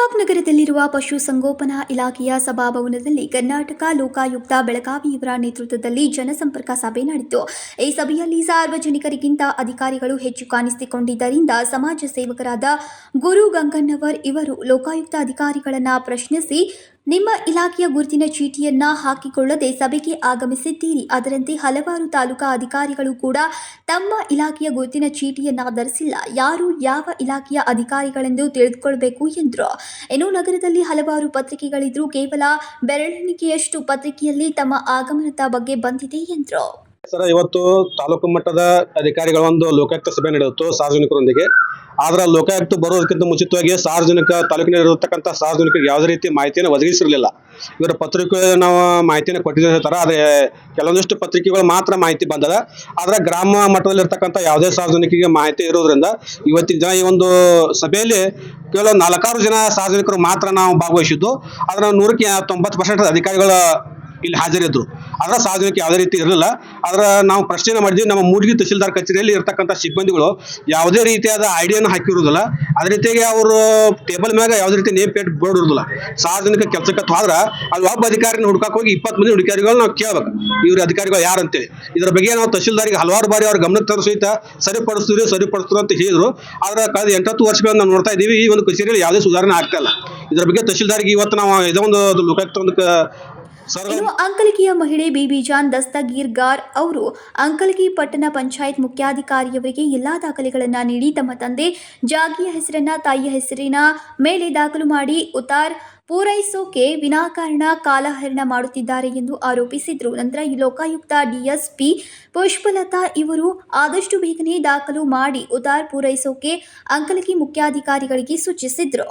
ಗೋಕಾಕ್ ನಗರದಲ್ಲಿರುವ ಪಶುಸಂಗೋಪನಾ ಇಲಾಖೆಯ ಸಭಾಭವನದಲ್ಲಿ ಕರ್ನಾಟಕ ಲೋಕಾಯುಕ್ತ ಬೆಳಗಾವಿಯವರ ನೇತೃತ್ವದಲ್ಲಿ ಜನಸಂಪರ್ಕ ಸಭೆ ನಡೆಯಿತು. ಈ ಸಭೆಯಲ್ಲಿ ಸಾರ್ವಜನಿಕರಿಗಿಂತ ಅಧಿಕಾರಿಗಳು ಹೆಚ್ಚು ಕಾಣಿಸಿಕೊಂಡಿದ್ದರಿಂದ ಸಮಾಜ ಸೇವಕರಾದ ಗುರು ಗಂಗಣ್ಣವರ್ ಇವರು ಲೋಕಾಯುಕ್ತ ಅಧಿಕಾರಿಗಳನ್ನು ಪ್ರಶ್ನಿಸಿ, ನಿಮ್ಮ ಇಲಾಖೆಯ ಗುರುತಿನ ಚೀಟಿಯನ್ನ ಹಾಕಿಕೊಳ್ಳದೆ ಸಭೆಗೆ ಆಗಮಿಸಿದ್ದೀರಿ. ಅದರಂತೆ ಹಲವಾರು ತಾಲೂಕಾ ಅಧಿಕಾರಿಗಳು ಕೂಡ ತಮ್ಮ ಇಲಾಖೆಯ ಗುರುತಿನ ಚೀಟಿಯನ್ನ ಧರಿಸಿಲ್ಲ. ಯಾರು ಯಾವ ಇಲಾಖೆಯ ಅಧಿಕಾರಿಗಳೆಂದು ತಿಳಿದುಕೊಳ್ಳಬೇಕು ಎಂದರು. ಇನ್ನು ನಗರದಲ್ಲಿ ಹಲವಾರು ಪತ್ರಿಕೆಗಳಿದ್ರೂ ಕೇವಲ ಬೆರಳೆಣಿಕೆಯಷ್ಟು ಪತ್ರಿಕೆಯಲ್ಲಿ ತಮ್ಮ ಆಗಮನದ ಬಗ್ಗೆ ಬಂದಿದೆ ಎಂದರು. ಸರ್, ಇವತ್ತು ತಾಲೂಕು ಮಟ್ಟದ ಅಧಿಕಾರಿಗಳ ಒಂದು ಲೋಕಾಯುಕ್ತ ಸಭೆ ನಡೆಯಿತು ಸಾರ್ವಜನಿಕರೊಂದಿಗೆ. ಆದ್ರೆ ಲೋಕಾಯುಕ್ತ ಬರೋದಕ್ಕಿಂತ ಮುಂಚಿತವಾಗಿ ತಾಲೂಕಿನಲ್ಲಿರತಕ್ಕಂಥ ಸಾರ್ವಜನಿಕರಿಗೆ ಯಾವುದೇ ರೀತಿ ಮಾಹಿತಿಯನ್ನು ಒದಗಿಸಿರಲಿಲ್ಲ. ಇವರ ಪತ್ರಿಕೆ ನಾವು ಮಾಹಿತಿಯನ್ನು ಕೊಟ್ಟಿರ್ತಾರೆ, ಆದರೆ ಕೆಲವೊಂದಿಷ್ಟು ಪತ್ರಿಕೆಗಳು ಮಾತ್ರ ಮಾಹಿತಿ ಬಂದದ. ಆದ್ರೆ ಗ್ರಾಮ ಮಟ್ಟದಲ್ಲಿರ್ತಕ್ಕಂಥ ಯಾವುದೇ ಸಾರ್ವಜನಿಕರಿಗೆ ಮಾಹಿತಿ ಇರೋದ್ರಿಂದ ಇವತ್ತಿನ ಜನ ಈ ಒಂದು ಸಭೆಯಲ್ಲಿ ಕೇವಲ 4 ಜನ ಸಾರ್ವಜನಿಕರು ಮಾತ್ರ ನಾವು ಭಾಗವಹಿಸಿದ್ದು. ಆದ್ರೆ 100ಕ್ಕೆ 90% ಅಧಿಕಾರಿಗಳ ಇಲ್ಲಿ ಹಾಜರಿದ್ರು. ಆದ್ರೆ ಸಾರ್ವಜನಿಕ ಯಾವುದೇ ರೀತಿ ಇರಲಿಲ್ಲ. ಆದ್ರೆ ನಾವು ಪ್ರಶ್ನೆ ಮಾಡಿದ್ವಿ, ನಮ್ಮ ಮೂಡಗಿ ತಹಸೀಲ್ದಾರ್ ಕಚೇರಿಯಲ್ಲಿ ಇರ್ತಕ್ಕಂಥ ಸಿಬ್ಬಂದಿಗಳು ಯಾವುದೇ ರೀತಿಯಾದ ಐಡಿಯನ್ನು ಹಾಕಿರುವುದಿಲ್ಲ. ಅದೇ ರೀತಿಯಾಗಿ ಅವರು ಟೇಬಲ್ ಮ್ಯಾಗ ಯಾವುದೇ ರೀತಿ ನೇಮ್ ಪ್ಲೇಟ್ ಬೋರ್ಡ್ ಇರುವುದಿಲ್ಲ. ಸಾರ್ವಜನಿಕ ಕೆಲಸಕ್ಕೆ ಹೋದ್ರೆ ಅಲ್ಲಿ ಒಬ್ಬ ಅಧಿಕಾರಿನ ಹುಡುಕಕ್ಕೆ ಹೋಗಿ 20 ಮಂದಿ ಅಧಿಕಾರಿಗಳು ನಾವು ಕೇಳಬೇಕು, ಇವ್ರ ಅಧಿಕಾರಿಗಳು ಯಾರು ಅಂತೇಳಿ. ಇದರ ಬಗ್ಗೆ ನಾವು ತಹಸೀಲ್ದಾರಿಗೆ ಹಲವಾರು ಬಾರಿ ಅವ್ರ ಗಮನಕ್ಕೆ ತರೋ ಸಹಿತ ಸರಿಪಡಿಸ್ತೀವಿ ಅಂತ ಹೇಳಿದ್ರು. ಆದ್ರೆ ಕಳೆದ 8-10 ವರ್ಷಗಳಿಂದ ನಾವು ನೋಡ್ತಾ ಇದ್ದೀವಿ, ಈ ಒಂದು ಕಚೇರಿಯಲ್ಲಿ ಯಾವುದೇ ಸುಧಾರಣೆ ಆಗ್ತಾ ಇಲ್ಲ. ಇದರ ಬಗ್ಗೆ ತಹಸೀಲ್ದಾರ್ಗೆ ಇವತ್ತು ನಾವು ಇದೇ ಒಂದು ಲೋಕಾಯುಕ್ತ ಒಂದು ಇನ್ನು ಅಂಕಲಗಿಯ ಮಹಿಳೆ ಬಿಬಿಜಾನ್ ದಸ್ತಗೀರ್ಗಾರ್ ಅವರು ಅಂಕಲಗಿ ಪಟ್ಟಣ ಪಂಚಾಯತ್ ಮುಖ್ಯಾಧಿಕಾರಿಯವರಿಗೆ ಎಲ್ಲಾ ದಾಖಲೆಗಳನ್ನು ನೀಡಿ ತಮ್ಮ ತಂದೆ ಜಾಗಿಯ ಹೆಸರನ್ನ ತಾಯಿಯ ಹೆಸರಿನ ಮೇಲೆ ದಾಖಲು ಮಾಡಿ ಉತ್ತಾರ್ ಪೂರೈಸೋಕೆ ವಿನಾಕಾರಣ ಕಾಲಹರಣ ಮಾಡುತ್ತಿದ್ದಾರೆ ಎಂದು ಆರೋಪಿಸಿದರು. ನಂತರ ಈ ಲೋಕಾಯುಕ್ತ ಡಿಎಸ್ಪಿ ಪುಷ್ಪಲತಾ ಇವರು ಆದಷ್ಟು ಬೇಗನೆ ದಾಖಲು ಮಾಡಿ ಉತ್ತಾರ್ ಪೂರೈಸೋಕೆ ಅಂಕಲಗಿ ಮುಖ್ಯಾಧಿಕಾರಿಗಳಿಗೆ ಸೂಚಿಸಿದರು.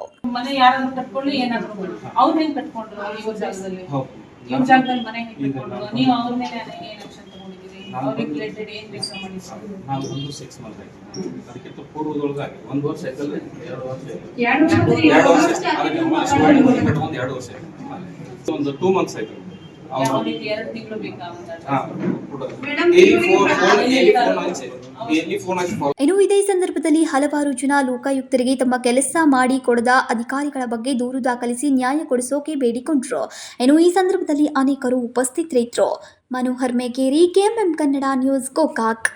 ಇವ್ರ ಜಾಗದಲ್ಲಿ ಮನೆ ಕಟ್ಟಿಕೊಂಡು ನೀವು ಅವ್ರ ಮೇಲೆ ಏನು ಆಕ್ಷನ್ ತಗೊಂಡಿದ್ದೀರಿ? ಅವ್ರಿಗೆ ರಿಲೇಟೆಡ್ ಏನು ಬೇಕು ಮಾಡಿ ಸರ್? ನಾವು ಒಂದು 6 ಮಂತ್ ಆಯ್ತು. ಅದಕ್ಕಿಂತ ಪೂರ್ವದೊಳಗಾಗಿ 1 ವರ್ಷ ಆಯ್ತಲ್ಲ, 2 ವರ್ಷ ಆಯ್ತು. 2 ವರ್ಷ ಆಯ್ತು. ಒಂದು 2 ಮಂತ್ಸ್ ಆಯ್ತು. ಅವ್ರಿಗೆ 2 ತಿಂಗಳು ಬೇಕಾ? ಇನ್ನು ಇದೇ ಸಂದರ್ಭದಲ್ಲಿ ಹಲವಾರು ಜನ ಲೋಕಾಯುಕ್ತರಿಗೆ ತಮ್ಮ ಕೆಲಸ ಮಾಡಿ ಕೊಡದ ಅಧಿಕಾರಿಗಳ ಬಗ್ಗೆ ದೂರು ದಾಖಲಿಸಿ ನ್ಯಾಯ ಕೊಡಿಸೋಕೆ ಬೇಡಿಕೊಂಡ್ರು. ಇನ್ನು ಈ ಸಂದರ್ಭದಲ್ಲಿ ಅನೇಕರು ಉಪಸ್ಥಿತರಿದ್ದರು. Manohar Megeri, KMM Kannada news, Gokak.